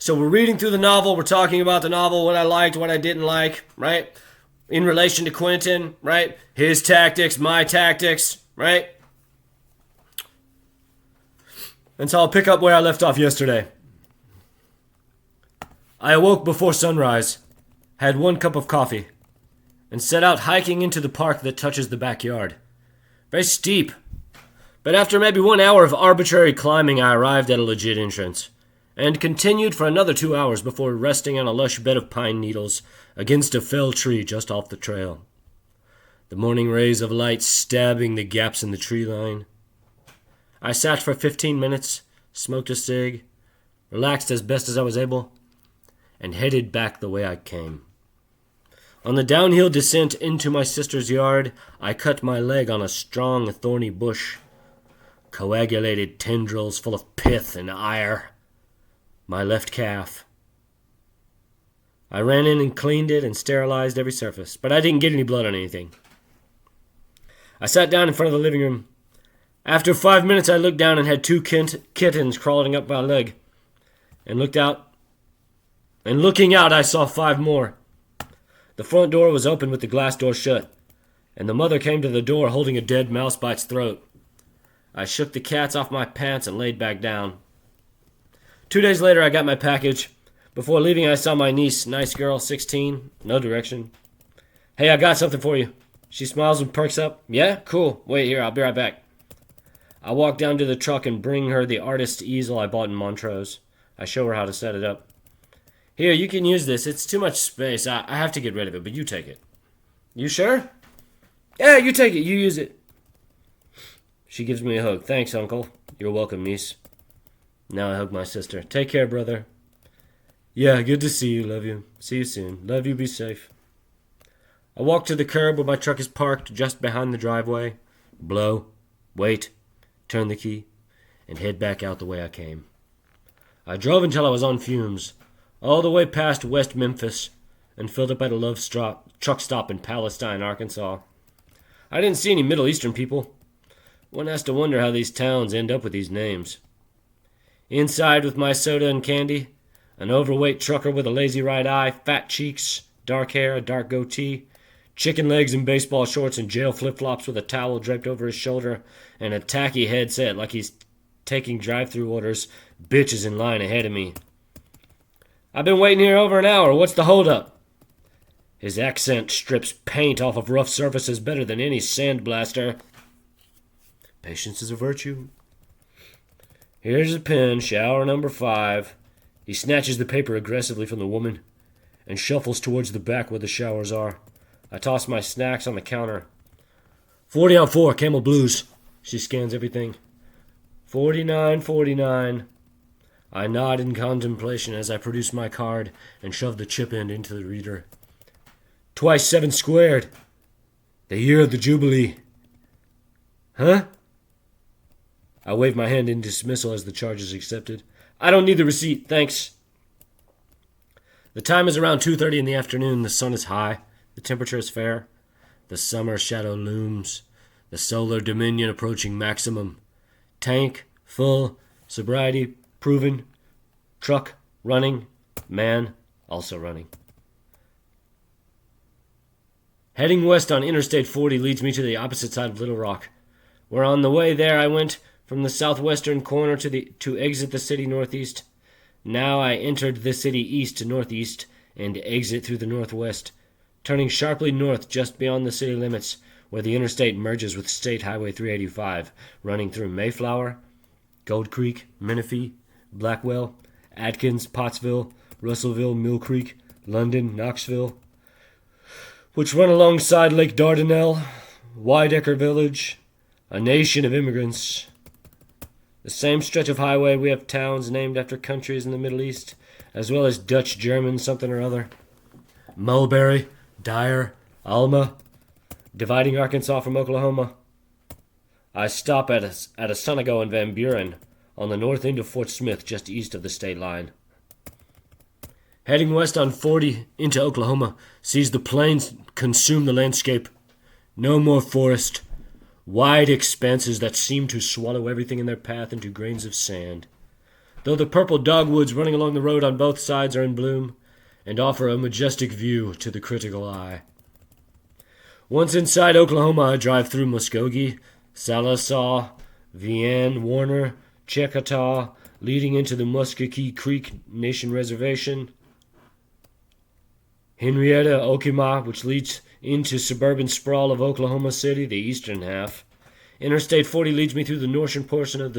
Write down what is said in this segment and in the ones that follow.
So we're reading through the novel, we're talking about the novel, what I liked, what I didn't like, right? In relation to Quentin, right? His tactics, my tactics, right? And so I'll pick up where I left off yesterday. I awoke before sunrise, had 1 cup of coffee, and set out hiking into the park that touches the backyard. Very steep, but after maybe 1 hour of arbitrary climbing, I arrived at a legit entrance, and continued for another 2 hours before resting on a lush bed of pine needles against a fell tree just off the trail. The morning rays of light stabbing the gaps in the tree line. I sat for 15 minutes, smoked a cig, relaxed as best as I was able, and headed back the way I came. On the downhill descent into my sister's yard, I cut my leg on a strong, thorny bush. Coagulated tendrils full of pith and ire. My left calf. I ran in and cleaned it and sterilized every surface, but I didn't get any blood on anything. I sat down in front of the living room. After 5 minutes, I looked down and had 2 kittens crawling up my leg, and looked out. And looking out, I saw 5 more. The front door was open with the glass door shut, and the mother came to the door holding a dead mouse by its throat. I shook the cats off my pants and laid back down. 2 days later, I got my package. Before leaving, I saw my niece, nice girl, 16, no direction. "Hey, I got something for you." She smiles and perks up. "Yeah? Cool. Wait here, I'll be right back." I walk down to the truck and bring her the artist's easel I bought in Montrose. I show her how to set it up. "Here, you can use this. It's too much space. I have to get rid of it, but you take it." "You sure?" "Yeah, you take it. You use it." She gives me a hug. "Thanks, Uncle." "You're welcome, niece." Now I hug my sister. "Take care, brother." "Yeah, good to see you. Love you. See you soon. Love you. Be safe." I walk to the curb where my truck is parked just behind the driveway. Blow. Wait. Turn the key. And head back out the way I came. I drove until I was on fumes, all the way past West Memphis, and filled up at a Love's truck stop in Palestine, Arkansas. I didn't see any Middle Eastern people. One has to wonder how these towns end up with these names. Inside with my soda and candy, an overweight trucker with a lazy right eye, fat cheeks, dark hair, a dark goatee, chicken legs and baseball shorts and jail flip-flops with a towel draped over his shoulder, and a tacky headset like he's taking drive-thru orders, bitches in line ahead of me. "I've been waiting here over an hour. What's the holdup?" His accent strips paint off of rough surfaces better than any sandblaster. Patience is a virtue. "Here's a pen, shower number 5. He snatches the paper aggressively from the woman and shuffles towards the back where the showers are. I toss my snacks on the counter. 40 on 4, Camel Blues. She scans everything. 49.49. I nod in contemplation as I produce my card and shove the chip end into the reader. Twice 7 squared. The year of the Jubilee. Huh? I wave my hand in dismissal as the charge is accepted. "I don't need the receipt, thanks." The time is around 2:30 in the afternoon. The sun is high. The temperature is fair. The summer shadow looms. The solar dominion approaching maximum. Tank, full. Sobriety, proven. Truck, running. Man, also running. Heading west on Interstate 40 leads me to the opposite side of Little Rock, where on the way there I went from the southwestern corner to exit the city northeast. Now I entered the city east to northeast and exit through the northwest, turning sharply north just beyond the city limits, where the interstate merges with State Highway 385, running through Mayflower, Gold Creek, Menifee, Blackwell, Atkins, Pottsville, Russellville, Mill Creek, London, Knoxville, which run alongside Lake Dardanelle, Wydecker Village, a nation of immigrants. The same stretch of highway, we have towns named after countries in the Middle East, as well as Dutch, German, something or other. Mulberry, Dyer, Alma, dividing Arkansas from Oklahoma. I stop at a synagogue in Van Buren, on the north end of Fort Smith, just east of the state line. Heading west on 40 into Oklahoma, sees the plains consume the landscape. No more forest. Wide expanses that seem to swallow everything in their path into grains of sand. though the purple dogwoods running along the road on both sides are in bloom and offer a majestic view to the critical eye. Once inside Oklahoma, I drive through Muskogee, Sallisaw, Vienne, Warner, Checkaw, leading into the Muskogee Creek Nation Reservation, Henrietta, Okemah, which leads into suburban sprawl of Oklahoma City, the eastern half. Interstate 40 leads me through the northern portion of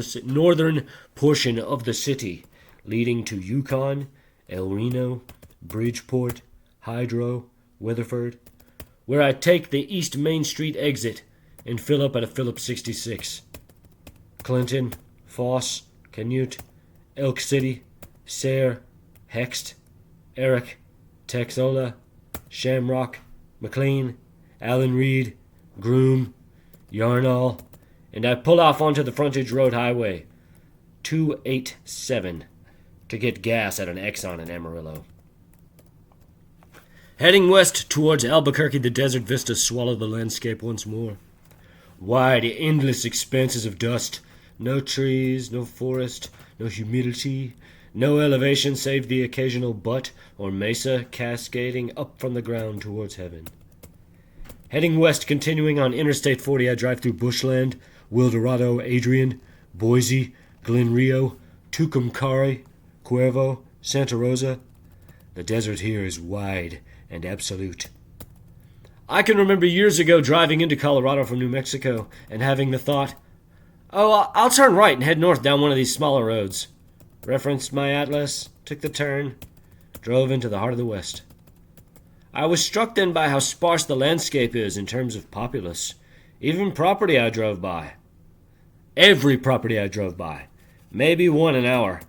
the city, leading to Yukon, El Reno, Bridgeport, Hydro, Weatherford, where I take the East Main Street exit and fill up at a Phillips 66. Clinton, Foss, Canute, Elk City, Sayre, Hext, Eric, Texola, Shamrock, McLean, Allen Reed, Groom, Yarnall, and I pull off onto the frontage road highway 287 to get gas at an Exxon in Amarillo. Heading west towards Albuquerque, the desert vistas swallow the landscape once more. Wide, endless expanses of dust, no trees, no forest, no humidity, no elevation save the occasional butte or mesa cascading up from the ground towards heaven. Heading west, continuing on Interstate 40, I drive through bushland, Wildorado, Adrian, Boise, Glen Rio, Tucumcari, Cuervo, Santa Rosa. The desert here is wide and absolute. I can remember years ago driving into Colorado from New Mexico and having the thought, I'll turn right and head north down one of these smaller roads. Referenced my atlas, took the turn, drove into the heart of the West. I was struck then by how sparse the landscape is in terms of populace. Even property I drove by. Every property I drove by, maybe one an hour,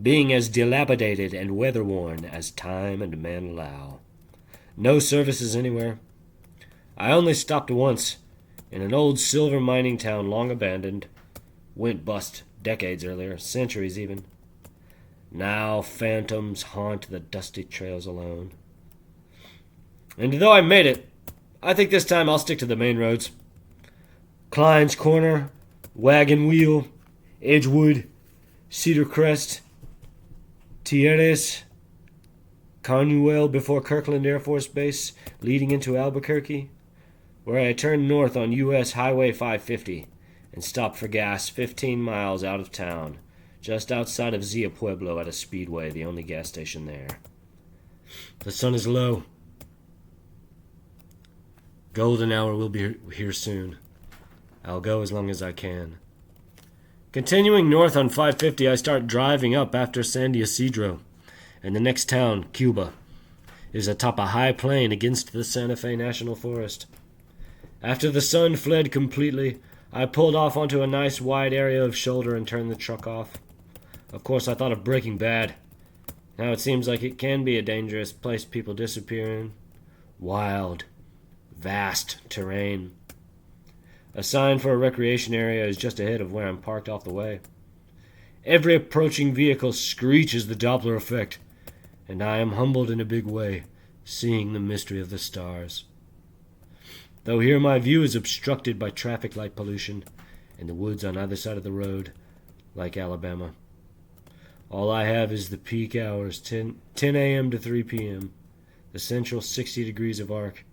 being as dilapidated and weather-worn as time and man allow. No services anywhere. I only stopped once, in an old silver mining town long abandoned. Went bust decades earlier, centuries even. Now phantoms haunt the dusty trails alone. And though I made it, I think this time I'll stick to the main roads. Klein's Corner, Wagon Wheel, Edgewood, Cedar Crest, Tierres, Carnuel before Kirkland Air Force Base, leading into Albuquerque, where I turn north on U.S. Highway 550 and stop for gas 15 miles out of town, just outside of Zia Pueblo at a speedway, the only gas station there. The sun is low. Golden hour will be here soon. I'll go as long as I can. Continuing north on 550, I start driving up after San Ysidro, and the next town, Cuba, is atop a high plain against the Santa Fe National Forest. After the sun fled completely, I pulled off onto a nice wide area of shoulder and turned the truck off. Of course, I thought of Breaking Bad. Now it seems like it can be a dangerous place people disappear in. Wild, vast terrain. A sign for a recreation area is just ahead of where I'm parked off the way. Every approaching vehicle screeches the Doppler effect, and I am humbled in a big way, seeing the mystery of the stars. Though here my view is obstructed by traffic light pollution and the woods on either side of the road, like Alabama. All I have is the peak hours, 10 a.m. to 3 p.m., the central 60 degrees of arc,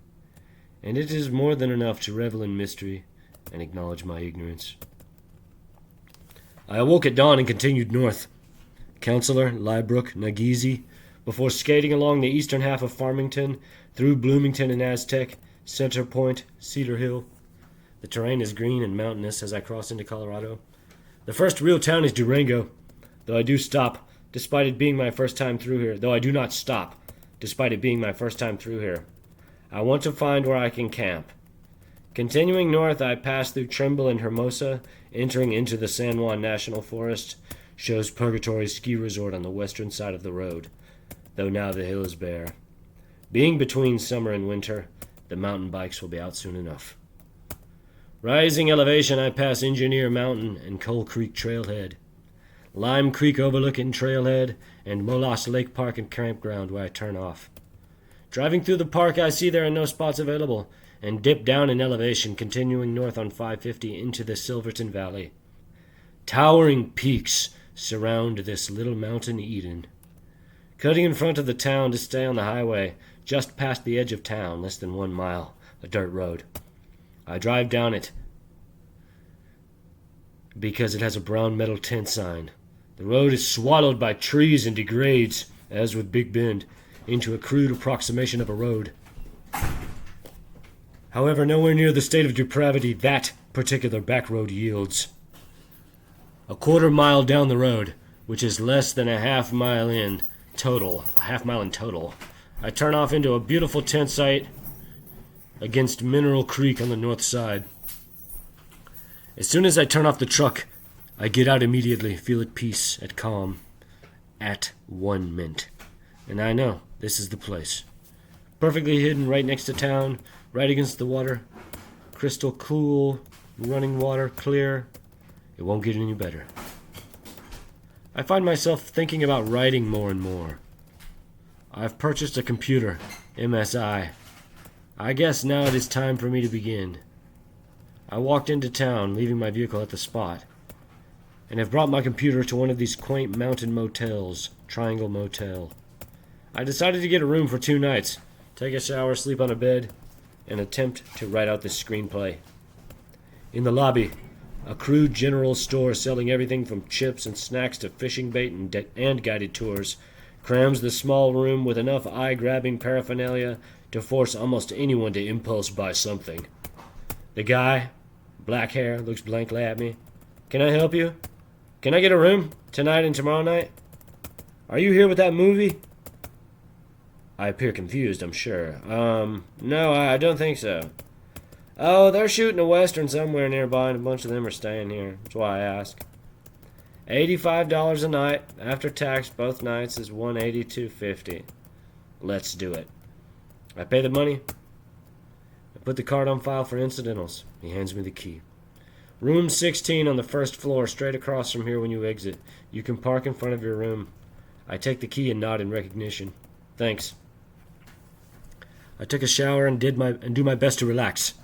and it is more than enough to revel in mystery and acknowledge my ignorance. I awoke at dawn and continued north, Counselor, Liebrook, Nageezi, before skating along the eastern half of Farmington, through Bloomington and Aztec, Center Point, Cedar Hill. The terrain is green and mountainous as I cross into Colorado. The first real town is Durango, though I do stop, despite it being my first time through here. I want to find where I can camp. Continuing north, I pass through Trimble and Hermosa, entering into the San Juan National Forest, shows Purgatory Ski Resort on the western side of the road, though now the hill is bare. Being between summer and winter, the mountain bikes will be out soon enough. Rising elevation, I pass Engineer Mountain and Coal Creek Trailhead, Lime Creek Overlook and Trailhead, and Molas Lake Park and Campground where I turn off. Driving through the park, I see there are no spots available, and dip down in elevation, continuing north on 550 into the Silverton Valley. Towering peaks surround this little mountain Eden. Cutting in front of the town to stay on the highway, just past the edge of town, less than 1 mile, a dirt road. I drive down it because it has a brown metal tent sign. The road is swallowed by trees and degrades, as with Big Bend, into a crude approximation of a road. However, nowhere near the state of depravity that particular back road yields. A 1/4 mile down the road, which is less than a half mile in total, I turn off into a beautiful tent site against Mineral Creek on the north side. As soon as I turn off the truck, I get out immediately, feel at peace, at calm, at 1 mint. And I know this is the place. Perfectly hidden right next to town, right against the water. Crystal cool, running water, clear. It won't get any better. I find myself thinking about writing more and more. I've purchased a computer, MSI. I guess now it is time for me to begin. I walked into town, leaving my vehicle at the spot, and have brought my computer to one of these quaint mountain motels, Triangle Motel. I decided to get a room for 2 nights, take a shower, sleep on a bed, and attempt to write out this screenplay. In the lobby, a crude general store selling everything from chips and snacks to fishing bait and guided tours crams the small room with enough eye-grabbing paraphernalia to force almost anyone to impulse buy something. The guy, black hair, looks blankly at me. "Can I help you? Can I get a room tonight and tomorrow night? Are you here with that movie?" I appear confused, I'm sure. No, I don't think so. "Oh, they're shooting a western somewhere nearby and a bunch of them are staying here. That's why I ask." $85 a night. After tax, both nights is $182.50. Let's do it. I pay the money. I put the card on file for incidentals. He hands me the key. Room 16 on the first floor, straight across from here when you exit. You can park in front of your room. I take the key and nod in recognition. Thanks. I took a shower and do my best to relax.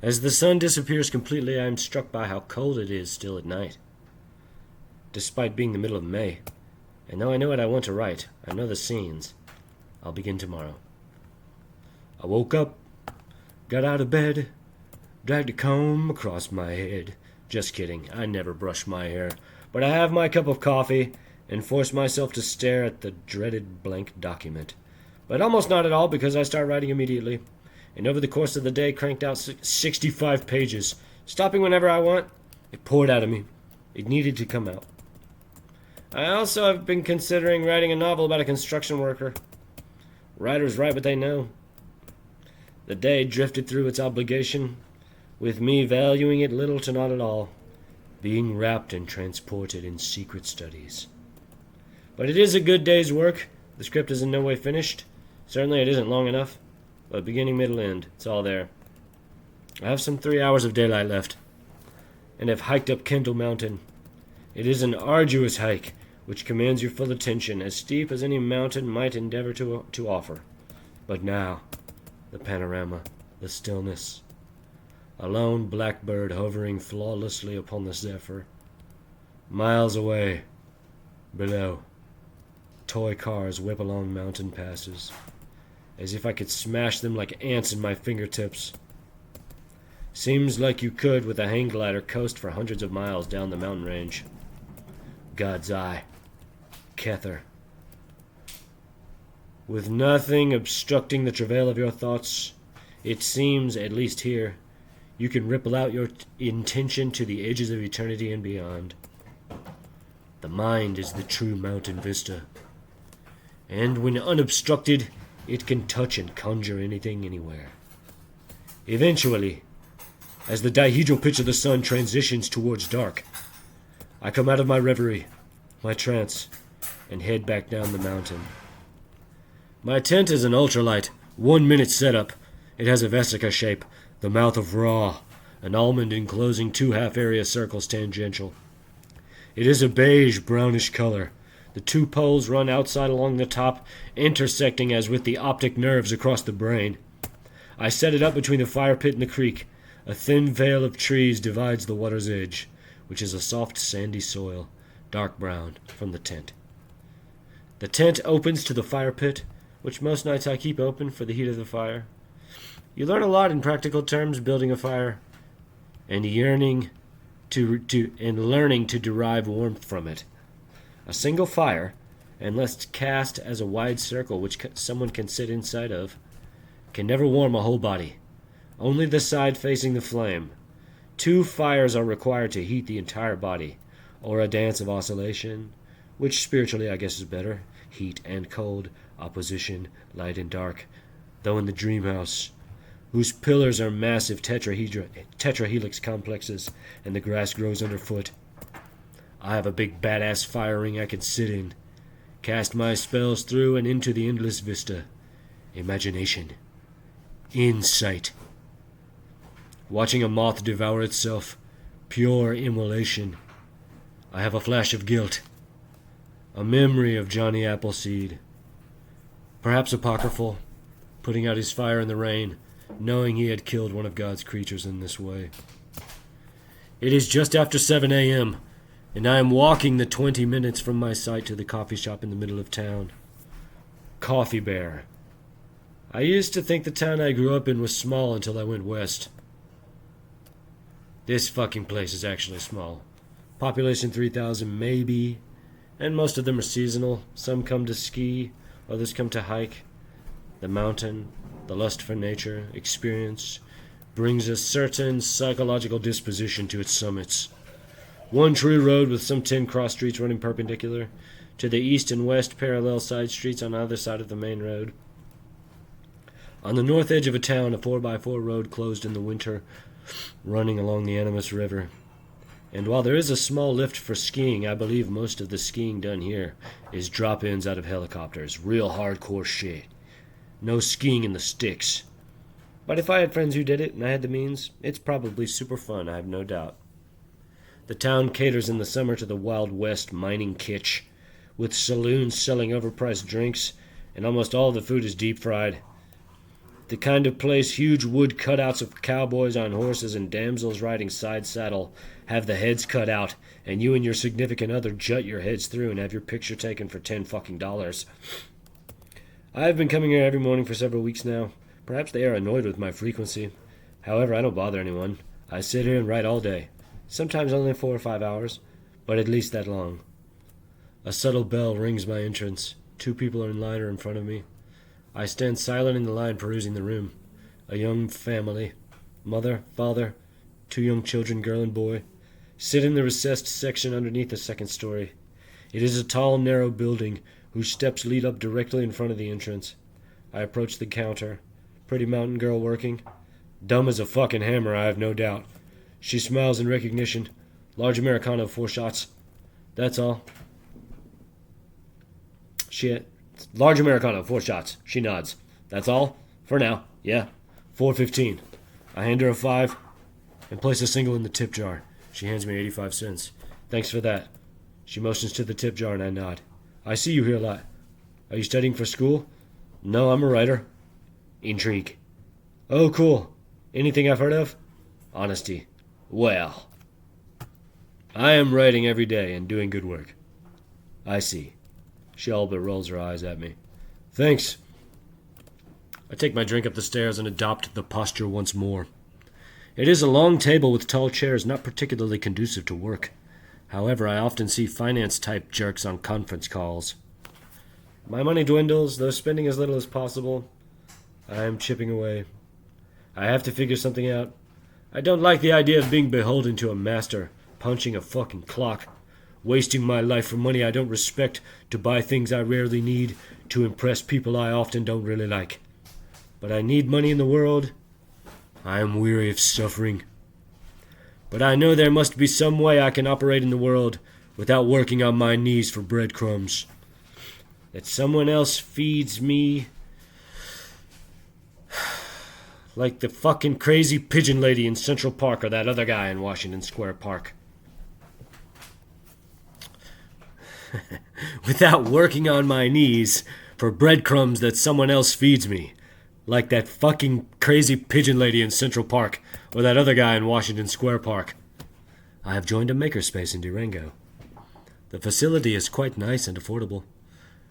As the sun disappears completely, I am struck by how cold it is still at night. Despite being the middle of May, and though I know what I want to write, I know the scenes, I'll begin tomorrow. I woke up, got out of bed, dragged a comb across my head. Just kidding, I never brush my hair, but I have my cup of coffee and force myself to stare at the dreaded blank document. But almost not at all, because I start writing immediately, and over the course of the day cranked out 65 pages, stopping whenever I want. It poured out of me. It needed to come out. I also have been considering writing a novel about a construction worker. Writers write what they know. The day drifted through its obligation, with me valuing it little to not at all, being wrapped and transported in secret studies. But it is a good day's work. The script is in no way finished. Certainly it isn't long enough, but beginning, middle, end, it's all there. I have some 3 hours of daylight left, and have hiked up Kendall Mountain. It is an arduous hike, which commands your full attention, as steep as any mountain might endeavor to offer. But now, the panorama, the stillness, a lone blackbird hovering flawlessly upon the zephyr. Miles away, below, toy cars whip along mountain passes, as if I could smash them like ants in my fingertips. Seems like you could, with a hang glider, coast for hundreds of miles down the mountain range. God's eye. Kether. With nothing obstructing the travail of your thoughts, it seems, at least here, you can ripple out your intention to the edges of eternity and beyond. The mind is the true mountain vista, and when unobstructed, it can touch and conjure anything anywhere. Eventually, as the dihedral pitch of the sun transitions towards dark, I come out of my reverie, my trance, and head back down the mountain. My tent is an ultralight, 1-minute setup. It has a vesica shape, the mouth of Ra, an almond enclosing 2 half-area circles tangential. It is a beige-brownish color. The 2 poles run outside along the top, intersecting as with the optic nerves across the brain. I set it up between the fire pit and the creek. A thin veil of trees divides the water's edge, which is a soft sandy soil, dark brown, from the tent. The tent opens to the fire pit, which most nights I keep open for the heat of the fire. You learn a lot in practical terms building a fire, and learning to derive warmth from it. A single fire, unless cast as a wide circle which someone can sit inside of, can never warm a whole body, only the side facing the flame. 2 fires are required to heat the entire body, or a dance of oscillation, which spiritually I guess is better, heat and cold, opposition, light and dark, though in the dream house, whose pillars are massive tetrahelix complexes, and the grass grows underfoot. I have a big badass fire ring I can sit in, cast my spells through and into the endless vista. Imagination. Insight. Watching a moth devour itself. Pure immolation. I have a flash of guilt. A memory of Johnny Appleseed. Perhaps apocryphal, putting out his fire in the rain, knowing he had killed one of God's creatures in this way. It is just after 7 a.m., and I am walking the 20 minutes from my site to the coffee shop in the middle of town. Coffee Bear. I used to think the town I grew up in was small until I went west. This fucking place is actually small. Population 3,000 maybe, and most of them are seasonal. Some come to ski, others come to hike. The mountain, the lust for nature, experience, brings a certain psychological disposition to its summits. One true road with some 10 cross streets running perpendicular. To the east and west, parallel side streets on either side of the main road. On the north edge of a town, a 4x4 road closed in the winter, running along the Animas River. And while there is a small lift for skiing, I believe most of the skiing done here is drop-ins out of helicopters. Real hardcore shit. No skiing in the sticks. But if I had friends who did it and I had the means, it's probably super fun, I have no doubt. The town caters in the summer to the Wild West mining kitsch, with saloons selling overpriced drinks, and almost all the food is deep-fried. The kind of place huge wood cutouts of cowboys on horses and damsels riding side saddle have the heads cut out, and you and your significant other jut your heads through and have your picture taken for $10. I have been coming here every morning for several weeks now. Perhaps they are annoyed with my frequency. However, I don't bother anyone. I sit here and write all day. Sometimes only 4 or 5 hours, but at least that long. A subtle bell rings my entrance. 2 people are in line or in front of me. I stand silent in the line, perusing the room. A young family. Mother, father, 2 young children, girl and boy, sit in the recessed section underneath the second story. It is a tall, narrow building whose steps lead up directly in front of the entrance. I approach the counter. Pretty mountain girl working. Dumb as a fucking hammer, I have no doubt. She smiles in recognition. Large Americano, 4 shots. That's all. Large Americano, 4 shots. She nods. That's all? For now. Yeah. 4.15. I hand her a 5 and place a single in the tip jar. She hands me 85 cents. Thanks for that. She motions to the tip jar and I nod. I see you here a lot. Are you studying for school? No, I'm a writer. Intrigue. Oh, cool. Anything I've heard of? Honesty. Well, I am writing every day and doing good work. I see. She all but rolls her eyes at me. Thanks. I take my drink up the stairs and adopt the posture once more. It is a long table with tall chairs, not particularly conducive to work. However, I often see finance-type jerks on conference calls. My money dwindles, though spending as little as possible. I am chipping away. I have to figure something out. I don't like the idea of being beholden to a master, punching a fucking clock, wasting my life for money I don't respect, to buy things I rarely need, to impress people I often don't really like. But I need money in the world. I am weary of suffering. But I know there must be some way I can operate in the world without working on my knees for breadcrumbs. That someone else feeds me like the fucking crazy pigeon lady in Central Park or that other guy in Washington Square Park. Without working on my knees for breadcrumbs that someone else feeds me. Like that fucking crazy pigeon lady in Central Park or that other guy in Washington Square Park. I have joined a makerspace in Durango. The facility is quite nice and affordable,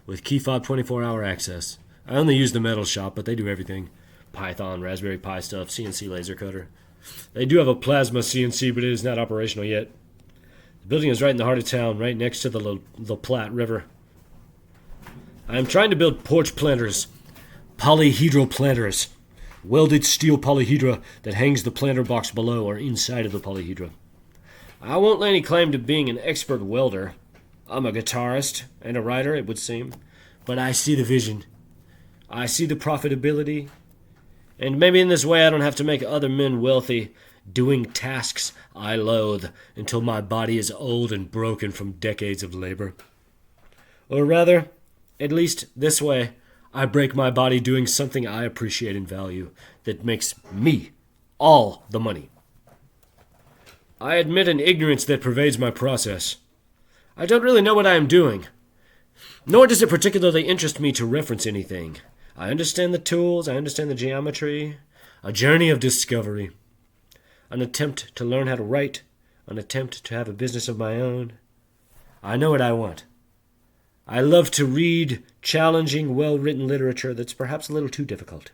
with key fob 24-hour access. I only use the metal shop, but they do everything. Python, Raspberry Pi stuff, CNC laser cutter. They do have a plasma CNC, but it is not operational yet. The building is right in the heart of town, right next to the Platte River. I am trying to build porch planters, polyhedral planters, welded steel polyhedra that hangs the planter box below or inside of the polyhedra. I won't lay any claim to being an expert welder. I'm a guitarist and a writer, it would seem, but I see the vision. I see the profitability, and maybe in this way I don't have to make other men wealthy doing tasks I loathe until my body is old and broken from decades of labor. Or rather, at least this way, I break my body doing something I appreciate and value that makes me all the money. I admit an ignorance that pervades my process. I don't really know what I am doing, nor does it particularly interest me to reference anything. I understand the tools, I understand the geometry, a journey of discovery, an attempt to learn how to write, an attempt to have a business of my own. I know what I want. I love to read challenging, well-written literature that's perhaps a little too difficult.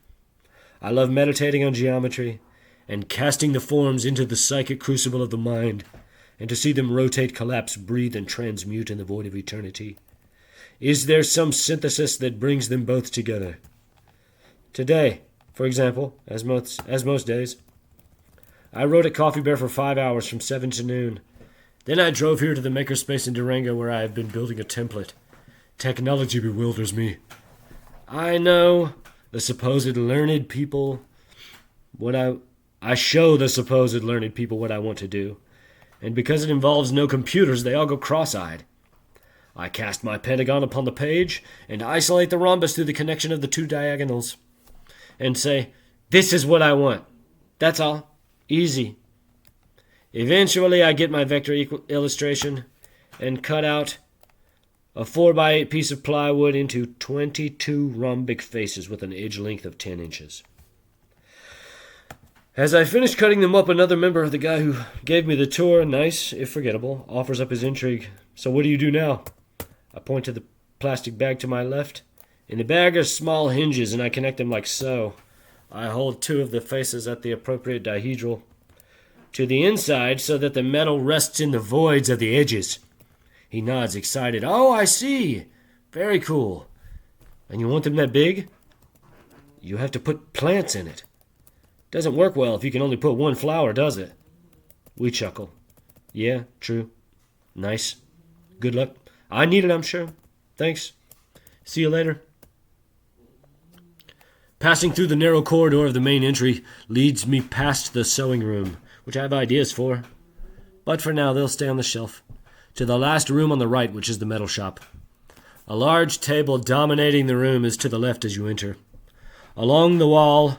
I love meditating on geometry and casting the forms into the psychic crucible of the mind, and to see them rotate, collapse, breathe, and transmute in the void of eternity. Is there some synthesis that brings them both together? Today, for example, as most days, I wrote at Coffee Bear for 5 hours from 7 to noon. Then I drove here to the makerspace in Durango where I have been building a template. Technology bewilders me. I know the supposed learned people I show the supposed learned people what I want to do, and because it involves no computers, they all go cross-eyed. I cast my pentagon upon the page and isolate the rhombus through the connection of the two diagonals, and say, this is what I want. That's all. Easy. Eventually, I get my vector illustration and cut out a 4x8 piece of plywood into 22 rhombic faces with an edge length of 10 inches. As I finish cutting them up, another member of the guy who gave me the tour, nice if forgettable, offers up his intrigue. So what do you do now? I point to the plastic bag to my left. In the bag are small hinges, and I connect them like so. I hold two of the faces at the appropriate dihedral to the inside so that the metal rests in the voids of the edges. He nods, excited. Oh, I see. Very cool. And you want them that big? You have to put plants in it. Doesn't work well if you can only put one flower, does it? We chuckle. Yeah, true. Nice. Good luck. I need it, I'm sure. Thanks. See you later. Passing through the narrow corridor of the main entry leads me past the sewing room, which I have ideas for. But for now, they'll stay on the shelf. To the last room on the right, which is the metal shop. A large table dominating the room is to the left as you enter. Along the wall,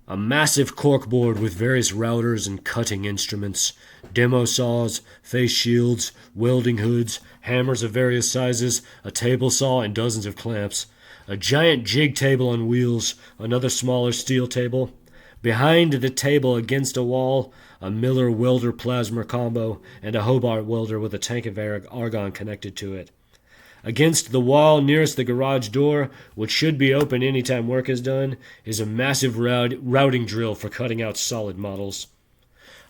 a massive corkboard with various routers and cutting instruments, demo saws, face shields, welding hoods, hammers of various sizes, a table saw, and dozens of clamps. A giant jig table on wheels, another smaller steel table. Behind the table, against a wall, a Miller welder plasma combo and a Hobart welder with a tank of argon connected to it. Against the wall nearest the garage door, which should be open any time work is done, is a massive routing drill for cutting out solid models.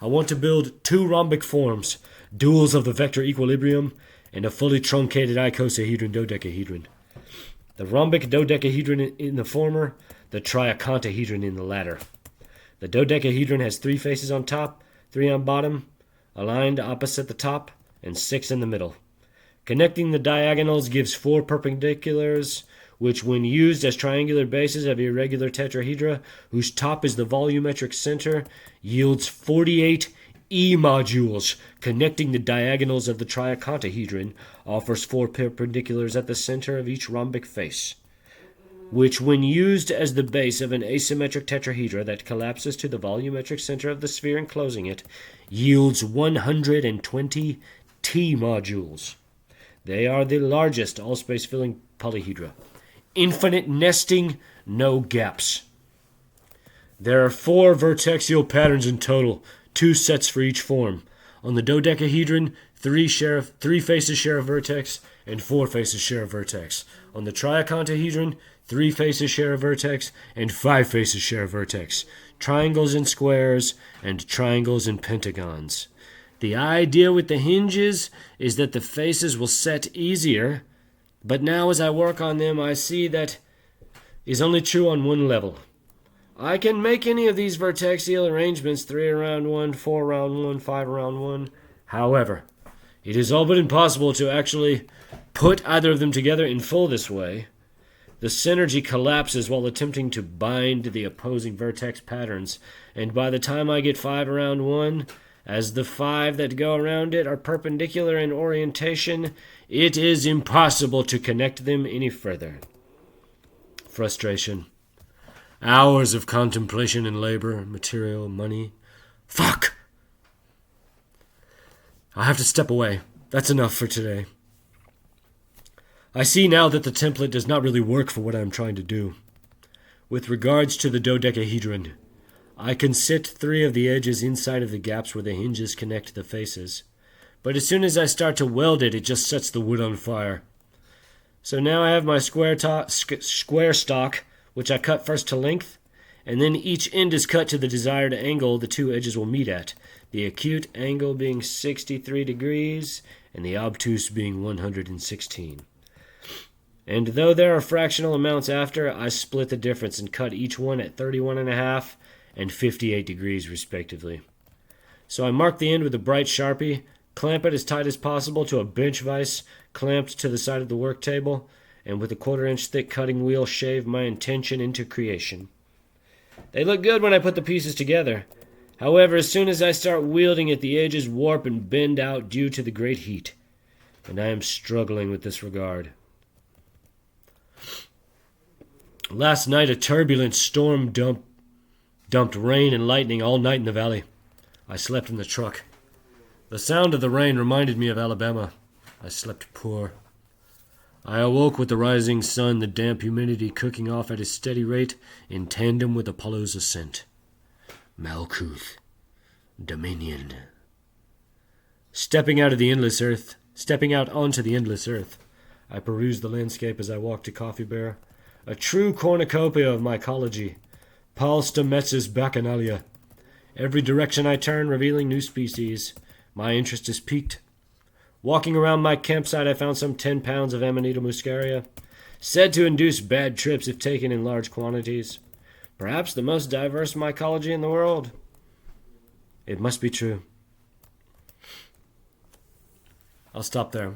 I want to build 2 rhombic forms, duals of the vector equilibrium, and a fully truncated icosahedron dodecahedron. The rhombic dodecahedron in the former, the triacontahedron in the latter. The dodecahedron has 3 faces on top, 3 on bottom, aligned opposite the top, and 6 in the middle. Connecting the diagonals gives 4 perpendiculars, which when used as triangular bases of irregular tetrahedra, whose top is the volumetric center, yields 48 E-modules. Connecting the diagonals of the triacontahedron offers 4 perpendiculars at the center of each rhombic face, which when used as the base of an asymmetric tetrahedra that collapses to the volumetric center of the sphere enclosing it, yields 120 T-modules. They are the largest all-space-filling polyhedra. Infinite nesting, no gaps. There are 4 vertexial patterns in total, 2 sets for each form. On the dodecahedron, 3 faces share a vertex, and 4 faces share a vertex. On the triacontahedron, 3 faces share a vertex, and 5 faces share a vertex. Triangles and squares, and triangles and pentagons. The idea with the hinges is that the faces will set easier, but now as I work on them, I see that is only true on one level. I can make any of these vertexial arrangements 3 around 1, 4 around 1, 5 around 1. However, it is all but impossible to actually put either of them together in full this way. The synergy collapses while attempting to bind the opposing vertex patterns, and by the time I get 5 around 1, as the 5 that go around it are perpendicular in orientation, it is impossible to connect them any further. Frustration. Hours of contemplation and labor, material, money. Fuck! I have to step away. That's enough for today. I see now that the template does not really work for what I am trying to do. With regards to the dodecahedron, I can sit 3 of the edges inside of the gaps where the hinges connect the faces. But as soon as I start to weld it, it just sets the wood on fire. So now I have my square stock, which I cut first to length, and then each end is cut to the desired angle the 2 edges will meet at, the acute angle being 63 degrees and the obtuse being 116. And though there are fractional amounts after, I split the difference and cut each one at 31.5 and 58 degrees respectively. So I mark the end with a bright Sharpie, clamp it as tight as possible to a bench vise clamped to the side of the work table, and with a 1/4-inch thick cutting wheel shave my intention into creation. They look good when I put the pieces together. However, as soon as I start wielding it, the edges warp and bend out due to the great heat, and I am struggling with this regard. Last night, a turbulent storm dumped rain and lightning all night in the valley. I slept in the truck. The sound of the rain reminded me of Alabama. I slept poor. I awoke with the rising sun, the damp humidity cooking off at a steady rate in tandem with Apollo's ascent. Malkuth. Dominion. Stepping out onto the endless earth, I perused the landscape as I walked to Coffee Bear. A true cornucopia of mycology. Paul Stamets' Bacchanalia. Every direction I turn revealing new species. My interest is piqued. Walking around my campsite, I found some 10 pounds of Amanita muscaria, said to induce bad trips if taken in large quantities. Perhaps the most diverse mycology in the world. It must be true. I'll stop there.